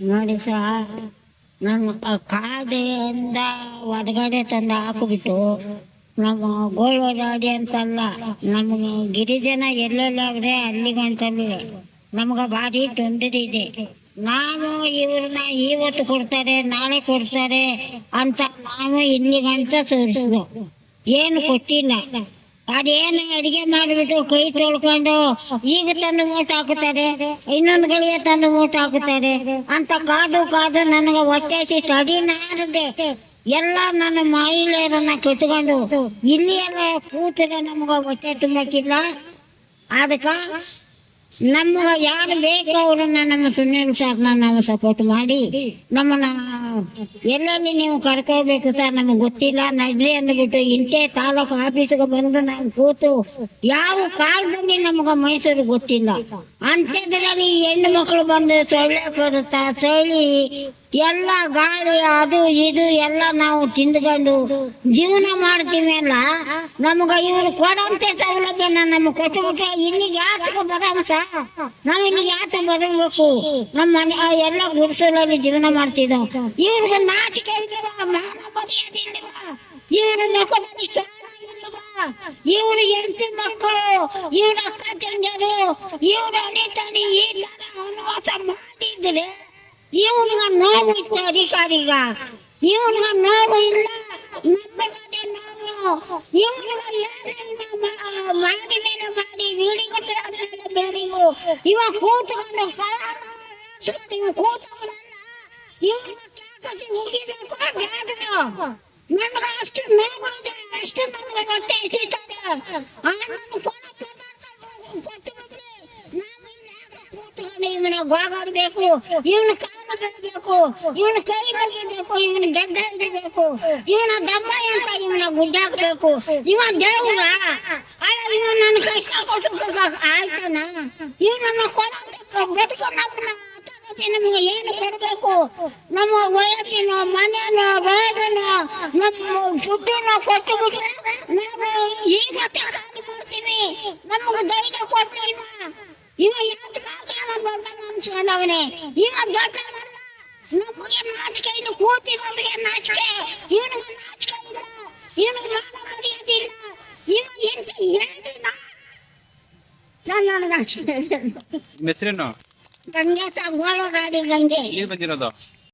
ನೋಡಿ ನಮ್ಮ ಕಾಡಿಂದ ಹೊರಗಡೆ ತಂದು ಹಾಕಿಬಿಟ್ಟು ನಮ್ಮ ಗೋಳೋದಾಡಿ ಅಂತಲ್ಲ, ನಮ್ಗೆ ಗಿರಿಜನ ಎಲ್ಲೆಲ್ಲಾದ್ರೆ ಅಲ್ಲಿ ಗಂಟಲ್ಲಿ ನಮ್ಗೆ ಭಾರಿ ತೊಂದರೆ ಇದೆ. ನಾವು ಇವ್ರನ್ನ ಇವತ್ತು ಕೊಡ್ತಾರೆ ನಾಳೆ ಕೊಡ್ತಾರೆ ಅಂತ ನಾವು ಇಲ್ಲಿ ಗಂಟ ಸೇರಿಸಿದ್ವು, ಏನು ಕೊಟ್ಟಿಲ್ಲ. ಅದೇನು ಅಡಿಗೆ ಮಾಡಿಬಿಟ್ಟು ಕೈ ತೊಳ್ಕೊಂಡು ಈಗ ತಂದು ಮೂಟ ಹಾಕುತ್ತಾರೆ, ಇನ್ನೊಂದು ಗಳಿಗೆ ತಂದು ಮೂಟ ಹಾಕುತ್ತಾರೆ ಅಂತ ಕಾದು ಕಾದು ನನಗೆ ಹೊಟ್ಟೆ ತಡಿನಾರದೆ ಎಲ್ಲ ನನ್ನ ಮಹಿಳೆಯರನ್ನ ಕಟ್ಕೊಂಡು ಇಲ್ಲಿ ಎಲ್ಲ ಕೂತರೆ ನಮ್ಗ ಹೊಟ್ಟೆ ತುಂಬಕ್ಕಿಲ್ಲ. ಅದಕ್ಕ ನಮ್ಗ ಯಾರು ಬೇಕು ಅವ್ರನ್ನ ನಮ್ಮ ಸುಮ್ಮನೆ ಸಾಕನ್ನ ನಾವು ಸಪೋರ್ಟ್ ಮಾಡಿ ನಮ್ಮನ್ನ ಎಲ್ಲೆಲ್ಲಿ ನೀವು ಕರ್ಕೋಬೇಕು ಸರ್ ನಮಗೆ ಗೊತ್ತಿಲ್ಲ ನಡ್ರಿ ಅಂದ್ಬಿಟ್ಟು ಇಂತೆ ತಾಲೂಕು ಆಫೀಸ್ಗೆ ಬಂದು ನಾವು ಕೂತು ಯಾವ ಕಾಲದಲ್ಲಿ ನಮ್ಗ ಮೈಸೂರು ಗೊತ್ತಿಲ್ಲ ಅಂಥದ್ರಲ್ಲಿ ಹೆಣ್ಣು ಮಕ್ಕಳು ಬಂದು ಸೊಳ್ಳೆ ಬರುತ್ತಾ ಚಳಿ ಎಲ್ಲ ಗಾಳಿ ಅದು ಇದು ಎಲ್ಲ ನಾವು ತಿಂದ್ಕೊಂಡು ಜೀವನ ಮಾಡ್ತೀವಿ ಅಲ್ಲ. ನಮ್ಗ ಇವ್ರು ಕೊಡಂತೆ ಸೌಲಭ್ಯನ ನಮ್ಗೆ ಕೊಟ್ಟುಬಿಟ್ರೆ ಇಲ್ಲಿಗೆ ಯಾತಕ್ಕೆ ಬರೋಣ ಸರ್, ನಾವ್ ಇಲ್ಲಿಗೆ ಯಾತ ಬರಬೇಕು? ನಮ್ಮ ಮನೆ ಎಲ್ಲ ಗುಡಿಸಲಲ್ಲಿ ಜೀವನ ಮಾಡ್ತಿದ್ದೋ. ಇವ್ರಿಗೆ ನಾಚಿಕೆ ಇಲ್ವಾ, ಮಾನ ಮರ್ಯಾದೆ ಇಲ್ವಾ, ಇವ್ರ ಮಕ್ಕಳಲ್ಲಿ ಇವ್ರ ಹೆಂಡತಿ ಮಕ್ಕಳು, ಇವ್ರ ಅಕ್ಕ ತಂಗಿಯರು, ಇವ್ರ ಅನಿತಾನಿ ಈ ತರ ಅನುವಾಸ ಮಾಡಿದ್ರೆ ಇವನ್ಗ ನೋವು ಇತ್ತು ಅಧಿಕಾರಿಗ, ಇವನ್ಗ ನೋವು ಇಲ್ಲ. ನಮ್ಮದೇ ನೋವು ಇವನ್ಗ ಮಾಡಿ ಮೇಲೆ ಮಾಡಿ ವೀಡಿಯೋ ಬೇಡಿಗೂ ಇವ ಕೂತ್ಕೊಂಡು ಇವ ಕೂತ್ಕೊಂಡಲ್ಲ, ಇವ್ರನ್ನ ಚಾಕಸಿ ಮುಗಿಬೇಕು ಬೇಡನು. ನಮ್ಗೆ ಅಷ್ಟು ನೋವಿದೆ, ಅಷ್ಟು ನಮ್ಗೆ ಹೊಟ್ಟೆ ಎಸಿತಾರೆ. ಇವನ ಗೋಗಾಡ್ಬೇಕು, ಇವನ ಕಾಲು ಬೆಳಬೇಕು, ಇವನ ಕೈ ಮುಗಿಬೇಕು, ಇವನ ಗೆದ್ದ ಹಿಡಿಬೇಕು, ಇವನ ದಮ್ಮ ಅಂತ ಇವನ ಗುಡ್ಡಾಕ್ಬೇಕು. ಇವ ದೇವ್ರ ಇವ ನನ್ನ ಕಷ್ಟ ಕೊಟ್ಟು ಆಯ್ತಾನ? ಇವನನ್ನ ಕೊಡಬೇಕು. ನಮ್ಗೆ ಏನು ಕೊಡ್ಬೇಕು? ನಮ್ಮ ವಯಸ್ಸಿನ ಮನೇನ ರೋಗನ ನಮ್ಮ ದುಡ್ಡನ್ನ ಕೊಟ್ಟು ಬಿಟ್ರೆ ನಾವು ಈಗ ಖಾಲಿ ಮಾಡ್ತೀವಿ. ನಮ್ಗೆ ಧೈರ್ಯ ಕೊಟ್ಟು ಇವ ಅವನೇ ಇವ ದೊಡ್ಡ ನಮ್ಗೆ ನಾಚಿಕೆ ಇಲ್ಲ, ಕೂತಿರೋರಿಗೆ ನಾಚಿಕೆ, ಇವನಿಗೆ ನಾಚಿಕೆ ಇಲ್ಲ, ಇವನಿಗೆ ಮಾನ ಮರ್ಯಾದೆ ಇಲ್ಲ, ಇವ ಎಂತ ಹೇಳಿಲ್ಲ. ಹೆಸರೇನು? ಗಂಗೆ ಗೋಳೋದಾಡಿ ಗಂಗೆ ಬಂದಿರೋದು